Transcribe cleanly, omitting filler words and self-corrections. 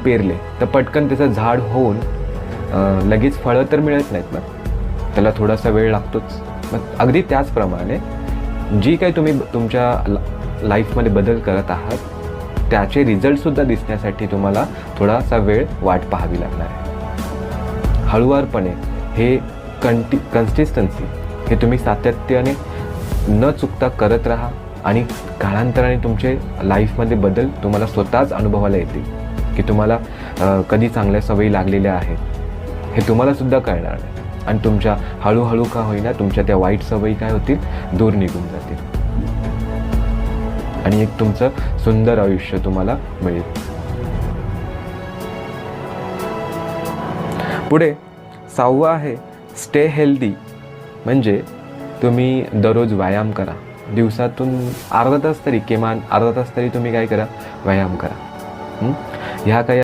पेरले तर पटकन त्याचं झाड होऊन लगेच फळं तर मिळत नाहीत ना, त्याला थोडासा वेळ लागतोच. मग अगदी त्याचप्रमाणे जी काही तुम्ही तुमच्या लाईफमध्ये बदल करत आहात त्याचे रिझल्टसुद्धा दिसण्यासाठी तुम्हाला थोडासा वेळ वाट पाहावी लागणार आहे. हळुवारपणे हे कन्सिस्टन्सी हे तुम्ही सातत्याने न चुकता करत राहा आणि कालांतराने तुमचे लाईफमध्ये बदल तुम्हाला स्वतःच अनुभवायला येतील की तुम्हाला कधी चांगल्या सवयी लागलेल्या आहेत हे तुम्हालासुद्धा कळणार नाही आणि तुमच्या हळूहळू का होईना तुमच्या त्या वाईट सवयी काय होतील, दूर निघून जातील आणि एक तुमचं सुंदर आयुष्य तुम्हाला मिळेल. पुढे 6वं आहे स्टे हेल्दी. म्हणजे तुम्ही दररोज व्यायाम करा. दिवसातून अर्धा तास तरी, किमान अर्धा तास तरी तुम्ही काय करा, व्यायाम करा. ह्या काही